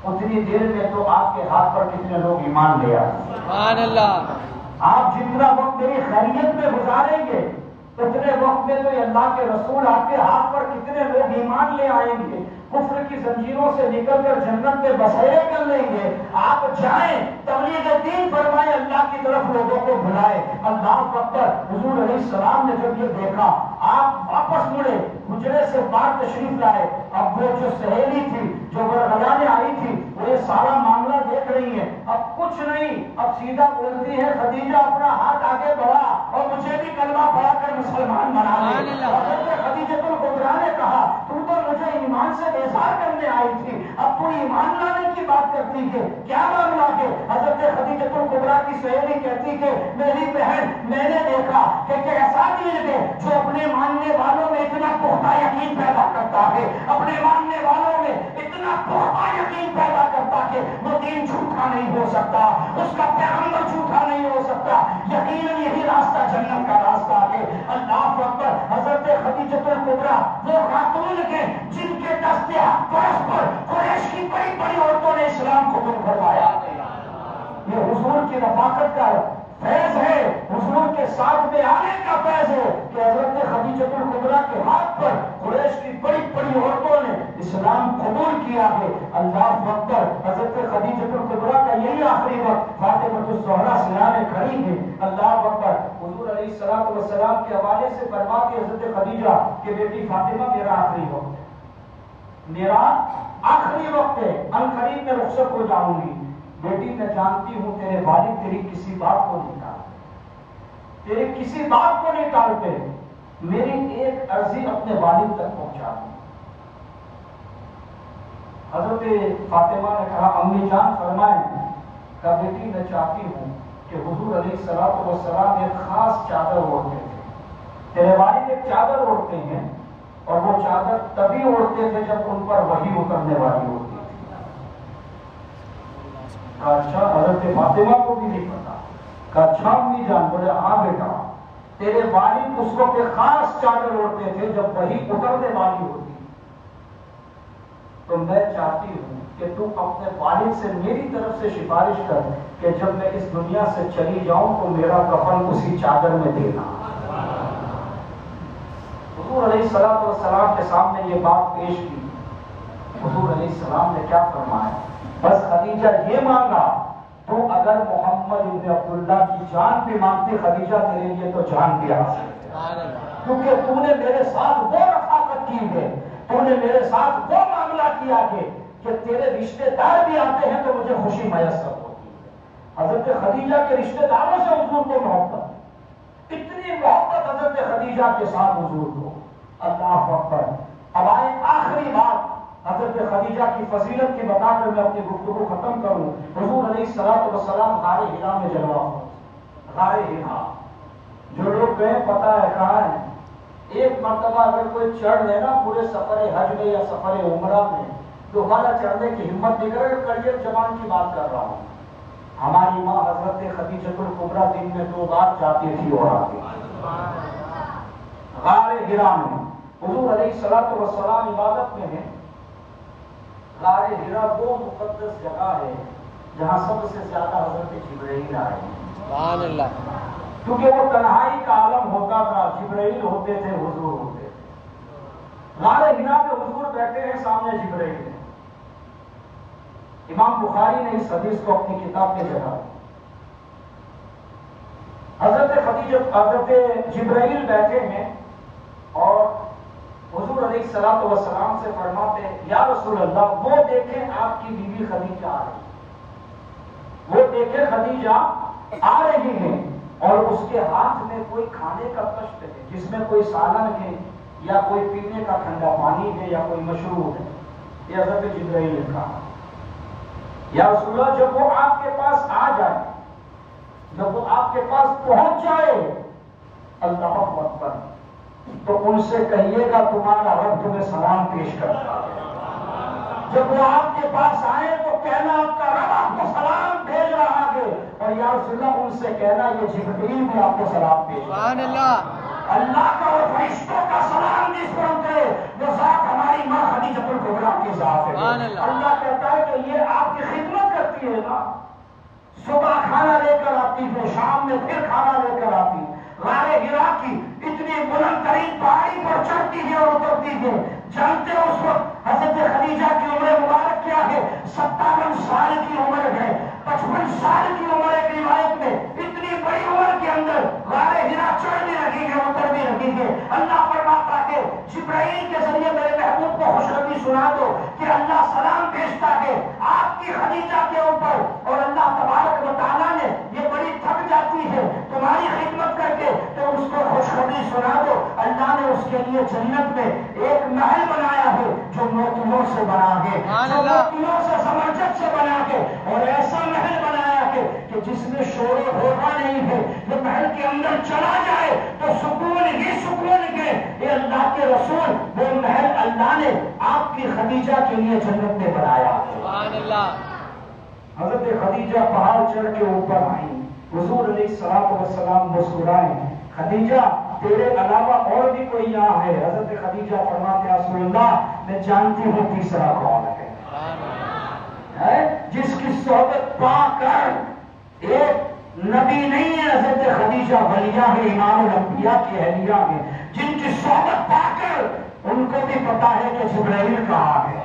اتنی دیر میں تو آپ کے ہاتھ پر کتنے لوگ ایمان لے آئیں. سبحان اللہ. آپ جتنا وقت میری خیریت میں گزاریں گے اتنے وقت میں تو اللہ کے رسول آپ کے ہاتھ پر کتنے لوگ ایمان لے آئیں گے, کفر کی زنجیروں سے نکل کر جنت میں بسیرے کر لیں گے. آپ جائیں, تبلیغ دین فرمائیں, اللہ کی طرف لوگوں کو بلائیں. اللہ اکبر. حضور علیہ السلام نے جب یہ دیکھا, آپ واپس مڑے, حجرے سے باہر تشریف لائے. اب وہ جو سہیلی تھی, جو برغلانے آئی تھی, وہ یہ سارا معاملہ دیکھ رہی ہے. اب کچھ نہیں, اب سیدھا بولتی ہے خدیجہ اپنا ہاتھ آگے بڑھا اور مجھے بھی کلمہ پڑھا کر مسلمان بنا دے. حضرت خدیجہ الکبریٰ نے کہا تو مجھے ایمان سے بیزار کرنے آئی تھی, اب تو ایمان لانے کی بات کرتی ہے, کیا معاملہ ہے؟ حضرت خدیجہ الکبریٰ کی سہیلی کہتی کہ میری بہن, میں نے دیکھا کہ ایسا دین ہے جو اپنے ماننے والوں میں اتنا پختہ یقین پیدا کرتا ہے, اپنے ماننے والوں میں اتنا پختہ یقین پیدا کرتا کہ وہ دین جھوٹا نہیں ہو سکتا, اس کا پیغمبر جھوٹا نہیں ہو سکتا. یقیناً یہی راستہ جنت کا راستہ ہے. اللہ اکبر. حضرت خدیجہ الکبریٰ وہ خاتون کے جن کے دستے پر قریش کی بڑی بڑی عورتوں نے اسلام قبول فرمایا. یہ حضور کی رفاقت کا فیض ہے, حضور کے ساتھ میں آنے کا فیض ہے کہ حضرت خدیجہ الکبریٰ کے ہاتھ پر قریش کی بڑی بڑی عورتوں نے اسلام قبول کیا ہے. اللہ اکبر. حضرت خدیجہ الکبریٰ کا یہی آخری وقت فاطمہ الزہرا سرا میں کھڑی ہے. اللہ اکبر. حضور علیہ الصلوۃ والسلام کے حوالے سے فرماتی حضرت خدیجہ کہ بیٹی فاطمہ میرا آخری وقت ہے, میرا آخری وقت ہے, عنقریب میں رخصت ہو جاؤں گی. بیٹی میں جانتی ہوں تیرے والد تیری کسی بات کو نہیں ٹالتے, تیرے کسی بات کو نہیں ٹالتے, میری ایک عرضی اپنے والد تک پہنچا دوں. حضرت فاطمہ نے کہا امی جان فرمائیں کہ بیٹی میں چاہتی ہوں کہ حضور علیہ الصلوۃ والسلام ایک خاص چادر اوڑھتے تھے، تیرے والد ایک چادر اوڑھتے ہیں اور وہ چادر تبھی اوڑھتے تھے جب ان پر وحی اترنے والی ہوتی تھی۔ اچھا حضرت فاطمہ کو بھی نہیں پتا کہ اچھا امی جان، بولے ہاں بیٹا تیرے والد اس وقت ایک خاص چادر اوڑھتے تھے جب وحی اترنے والی ہوتی، تو میں چاہتی ہوں کہ تو اپنے والد سے میری طرف سے سفارش کر کہ جب میں اس دنیا سے چلی جاؤں تو میرا کفن اسی چادر میں دینا۔ حضور علیہ السلام کے سامنے یہ بات پیش کی، حضور علیہ السلام نے کیا فرمایا؟ بس خدیجہ یہ مانگا، تو اگر محمد ابن عبداللہ کی جان بھی مانگتی خدیجہ تیرے لیے تو جان بھی حاصل ہے، کیونکہ تو نے میرے ساتھ وہ رفاقت کی ہے، تو نے میرے ساتھ وہ معاملہ کیا کہ تیرے رشتے دار بھی آتے ہیں تو مجھے خوشی میسر ہوتی ہے۔ حضرت خدیجہ کے رشتے داروں سے حضور کو محبت، اتنی محبت حضرت خدیجہ کے ساتھ حضور کو۔ اللہ اکبر۔ اب آئے آخری بات حضرت خدیجہ کی فضیلت کی بتا کر میں اپنی گفتگو ختم کروں۔ حضور علیہ الصلوۃ والسلام غار حرا میں جلوہ ہوئے۔ غار حرا جو لوگ گئے پتہ ہے کہاں ہے؟ ایک مرتبہ اگر کوئی چڑھ لے نا پورے سفر حج میں یا سفر عمرہ میں، دوبارہ چڑھنے کی ہمت نہیں کرے۔ کریئر جوان کی بات کر رہا ہوں، ہماری ماں حضرت خدیجہ الکبریٰ دن میں 2 بار جاتی تھی اور آتی تھی۔ غار حرا میں حضور علیہ الصلوۃ والسلام عبادت میں ہیں۔ غار حرا وہ مقدس جگہ ہے جہاں سب سے زیادہ حضرت جبرائیل آئے ہیں، سبحان اللہ، کیونکہ وہ تنہائی کا عالم ہوتا تھا، جبرائیل ہوتے تھے، حضور ہوتے تھے۔ غار حرا میں حضور بیٹھے ہیں، سامنے جبرائیل ہے۔ امام بخاری نے اس حدیث کو اپنی کتاب میں جگہ دی۔ حضرت جبرائیل بیٹھے ہیں اور حضور علیہ الصلوۃ والسلام سے فرماتے ہیں یا رسول اللہ وہ دیکھیں آپ کی بیوی خدیجہ آ رہی، وہ دیکھیں خدیجہ آ رہی ہیں اور اس کے ہاتھ میں کوئی کھانے کا کشت ہے جس میں کوئی سالن ہے یا کوئی پینے کا ٹھنڈا پانی ہے یا کوئی مشروب ہے۔ یہ حضرت جبرائیل نے کہا یا رسول اللہ جب وہ آپ کے پاس آ جائے، جب وہ آپ کے پاس پہنچ جائے، اللہ اکبر، تو ان سے کہیے گا تمہارا رب تمہیں سلام پیش کرتا ہے۔ جب وہ آپ کے پاس آئے تو کہنا آپ کا رب آپ کو سلام بھیج رہا ہے، اور یا رسول اللہ ان سے کہنا یہ جبرائیل بھی آپ کو سلام بھیج رہا ہے۔ سبحان اللہ۔ اللہ کا اور فرشتوں کا سلام جس پر اترے وہ ذات ہماری ماں خدیجہ الکبریٰ کی ذات ہے۔ اللہ کہتا ہے کہ یہ آپ کی خدمت کرتی ہے نا، صبح کھانا لے کر آتی ہے، شام میں پھر کھانا لے کر آتی۔ غار حرا کی اتنی بلند ترین پہاڑی پر چڑھتی ہے اور اترتی ہے۔ جانتے ہو اس وقت حضرت خدیجہ کی عمر مبارک کیا ہے؟ 57 سال کی عمر ہے، 55 سال کی عمر ایک روایت میں۔ اتنی بڑی عمر کے اندر غار حرا چڑھ بھی رہی ہے، اتر بھی رہی ہے۔ اللہ فرماتا ہے جبرائیل کے ذریعے میرے محبوب کو خوشخبری سنا دو کہ اللہ سلام بھیجتا ہے آپ کی خدیجہ کے اوپر، اور اللہ تبارک و تعالیٰ نے یہ بڑی تھک جاتی ہے تمہاری خدمت کر کے، تو اس کو خوشخبری سنا دو اللہ نے اس کے لیے جنت میں ایک محل بنایا ہے جو موتیوں سے بنا ہے، جو موتیوں سے زبرجد سے بنا ہے، اور ایسا محل بنایا ہے کہ جس میں شور و غوغا نہیں ہے، جو محل کے اندر چلا جائے تو سکون ہی سکون کے۔ اے اللہ کے رسول وہ محل اللہ نے آپ کی خدیجہ کے لیے جنت میں بنایا۔ سبحان اللہ۔ حضرت خدیجہ پہاڑ چڑھ کے اوپر آئیں، حضور علیہ الصلوۃ والسلام مسکرائیں، خدیجہ تیرے علاوہ اور بھی کوئی یہاں ہے؟ حضرت خدیجہ فرماتے ہیں رسول اللہ میں جانتی ہوں تیسرا کون ہے، جس کی صحبت پا کر ایک نبی نہیں ہے، حضرت خدیجہ ولیہ ہے، امام الانبیاء کی اہلیہ ہے، جن کی صحبت پا کر ان کو بھی پتا ہے کہ جبرائیل کہاں ہے۔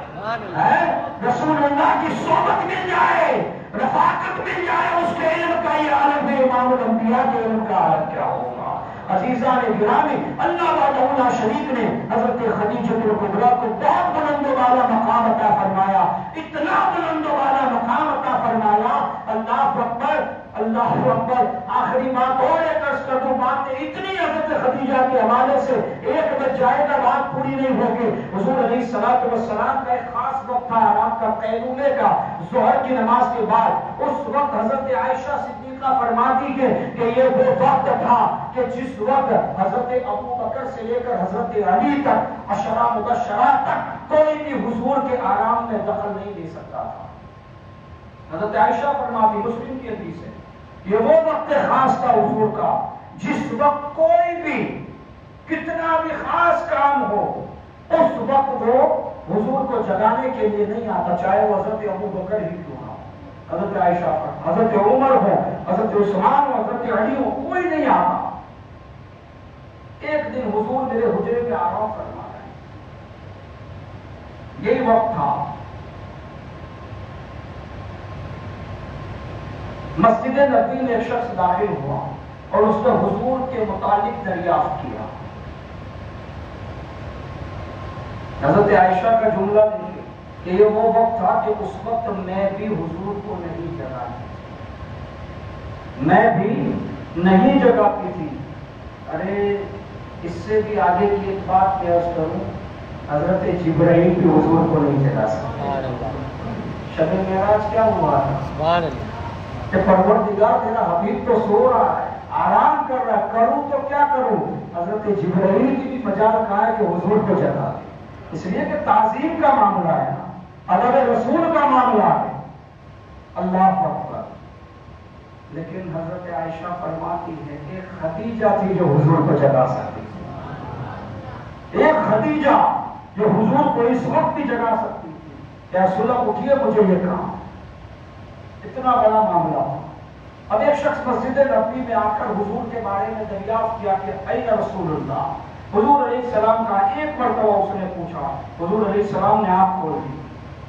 رسول اللہ کی صحبت مل جائے، رفاقت مل جائے، اس کے علم کا یہ عالم ہے، امام الانبیاء کے علم کا عالم کیا ہوگا۔ عزیزان گرامی، اللہ وحدہ لا شریک نے حضرت خدیجہ الکبریٰ کو بہت بلند و بالا مقام عطا فرمایا، اتنا بلند و بالا مقام عطا فرمایا، اللہ اکبر اللہ اکبر۔ آخری بات اور ایک عرض کر دوں، باتیں اتنی حضرت خدیجہ کے حوالے سے ایک بج جائے گا بات پوری نہیں ہوگی۔ حضور علیہ السلام کا ایک خاص وقت تھا آرام کا، قیلولے کا، ظہر کی نماز کے بعد۔ اس وقت حضرت عائشہ صدیقہ فرماتی ہے کہ یہ وہ وقت تھا کہ جس وقت حضرت ابو بکر سے لے کر حضرت علی تک، عشرہ مبشرہ تک، کوئی بھی حضور کے آرام میں دخل نہیں دے سکتا تھا۔ حضرت عائشہ فرماتی، مسلم کی حدیث ہے، یہ وہ وقت خاص تھا حضور کا جس وقت کوئی بھی کتنا بھی خاص کام ہو، اس وقت وہ حضور کو جگانے کے لیے نہیں آتا، چاہے وہ حضرت ابو بکر ہی کیوں نہ ہو، حضرت عائشہ، حضرت عمر ہو، حضرت عثمان ہو، حضرت علی ہو، کوئی نہیں آتا۔ ایک دن حضور میرے حجرے میں آرام فرما رہے ہیں، یہی وقت تھا، مسجد نبی میں ایک شخص داخل ہوا اور اس نے حضور کے متعلق دریافت کیا۔ حضرت عائشہ کا جملہ دیکھیے کہ یہ وہ وقت تھا کہ اس وقت میں بھی حضور کو نہیں جگاتی، میں بھی نہیں جگاتی تھی۔ ارے اس سے بھی آگے کی ایک بات میں عرض کروں، حضرت جبرائیل بھی حضور کو نہیں جگا سکتے۔ شب معراج کیا ہوا تھا کہ پروردگار تیرا حبیب تو سو رہا ہے، آرام کر رہا ہے، کروں تو کیا کروں؟ حضرت جبرائیل کی بھی مجال کہا ہے کہ حضور کو جگا دے، اس لیے کہ تعظیم کا معاملہ ہے، ادب رسول کا معاملہ ہے۔ اللہ اکبر۔ لیکن حضرت عائشہ فرماتی ہے کہ خدیجہ تھی جو حضور کو جگا سکتی تھی، ایک خدیجہ جو حضور کو اس وقت بھی جگا سکتی تھی کہ رسول اللہ اٹھیے مجھے یہ کام، اتنا بڑا معاملہ تھا۔ اب ایک شخص مسجد نبوی میں آ کر حضور کے بارے میں دریافت کیا کہ این رسول اللہ، حضور علیہ السلام کا ایک مرتبہ اس نے پوچھا، حضور علیہ السلام نے آنکھ کھول دی،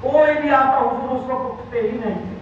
کوئی بھی آتا حضور اس وقت اٹھتے ہی نہیں تھے،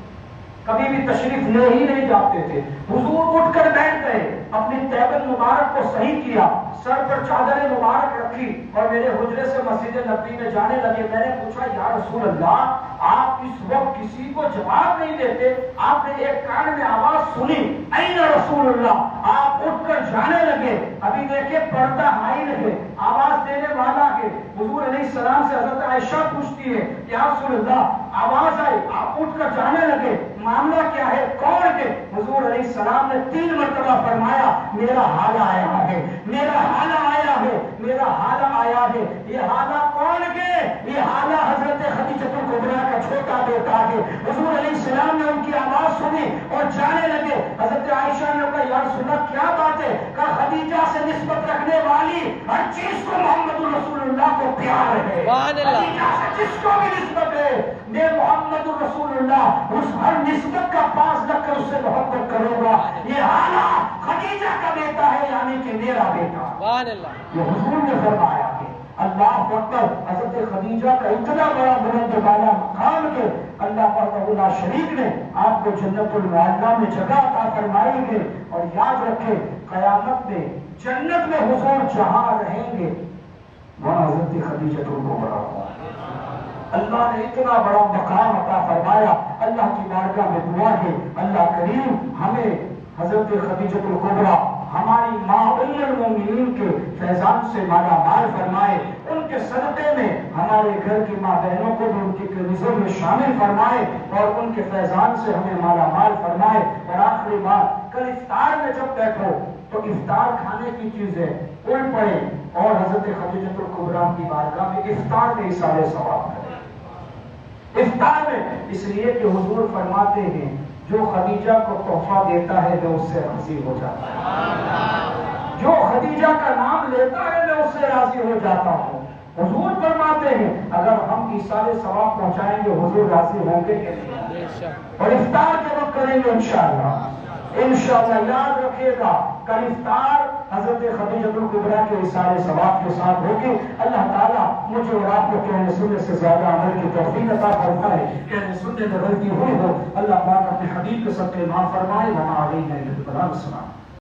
کبھی بھی تشریف لے ہی نہیں جاتے تھے، حضور اٹھ کر بیٹھ گئے، اپنی تیبل مبارک کو صحیح کیا، سر پر چادر مبارک رکھی اور میرے حجرے سے مسجد نبوی میں جانے لگے۔ میں نے پوچھا یا رسول اللہ، آپ اس وقت کسی کو جواب نہیں دیتے، آپ نے ایک کان میں آواز سنی این رسول اللہ، آپ اٹھ کر جانے لگے، ابھی دیکھیں پردہ ہائی رہے، آواز دینے والا ہے۔ حضور علیہ السلام سے حضرت عائشہ پوچھتی ہے یا رسول اللہ آواز آئی، آپ اٹھ کر جانے لگے، معاملہ کیا ہے، کون ہے؟ حضور علیہ السلام نے 3 مرتبہ فرمایا میرا حالہ آیا ہے، میرا حالہ آیا ہے، میرا حالہ آیا ہے۔ یہ حالہ کون ہے؟ یہ حالہ حضرت خدیجہ الکبریٰ کا چھوٹا بیٹا ہے۔ حضور علیہ السلام نے ان کی آواز سنی اور جانے لگے۔ حضرت عائشہ نے کہا یا رسول اللہ کیا بات ہے؟ کہا خدیجہ سے نسبت رکھنے والی ہر چیز کو محمد رسول اللہ کو پیار ہے، خدیجہ سے جس کو بھی نسبت ہے میں محمد رسول اللہ اس ہر نسبت کا پاس رکھ کر اس سے محبت کروں گا۔ یہ حالہ خدیجہ کا بیٹا ہے یعنی کہ میرا بیٹا۔ یہ حضور نے فرمایا کہ اللہ اکبر، حضرت خدیجہ کا اتنا بڑا بلند بالا مقام کہ اللہ پاک لا شریک نے آپ کو جنت المعلیٰ میں جگہ عطا فرمائی ہے۔ اور یاد رکھے قیامت میں جنت میں حضور جہاں رہیں گے وہاں حضرت خدیجہ الکبریٰ ہوا۔ اللہ نے اتنا بڑا مقام عطا فرمایا۔ اللہ کی بارگاہ میں دعا ہے اللہ کریم ہمیں حضرت خدیجہ الکبریٰ ہماری ماں ام المومنین کے فیضان سے مالا مال فرمائے، ان کے صدقے میں ہمارے گھر کی ماں بہنوں کو بھی ان کے نظر میں شامل فرمائے اور ان کے فیضان سے ہمیں مالا مال فرمائے۔ اور آخری بات، کل افطار میں جب بیٹھو تو افطار کھانے کی چیز ہے، اڑ پڑے اور حضرت خدیجہ الکبریٰ کی بارگاہ میں افطار میں اثار ثواب کرے۔ افطار میں اس لیے کہ حضور فرماتے ہیں جو خدیجہ کو تحفہ دیتا ہے میں اس سے راضی ہو جاتا ہوں، جو خدیجہ کا نام لیتا ہے میں اس سے راضی ہو جاتا ہوں۔ حضور فرماتے ہیں اگر ہم ایثار ثواب پہنچائیں گے حضور راضی ہوں گے کہ نہیں؟ اور افطار کے وقت کریں گے انشاءاللہ۔ انشاءاللہ یاد رکھیے گا کل افطار حضرت خدیجہ الکبریٰ کے ایثار ثواب کے ساتھ ہوگی۔ اللہ تعالیٰ مجھے اور آپ کو کہنے سننے سے زیادہ عمل کی توفیق عطا فرمائے۔ کہنے سننے میں غلطی ہوئی ہو اللہ پاک اپنے حبیب کے صدقے معاف فرمائے۔ وما علینا الا البلاغ۔ السلام۔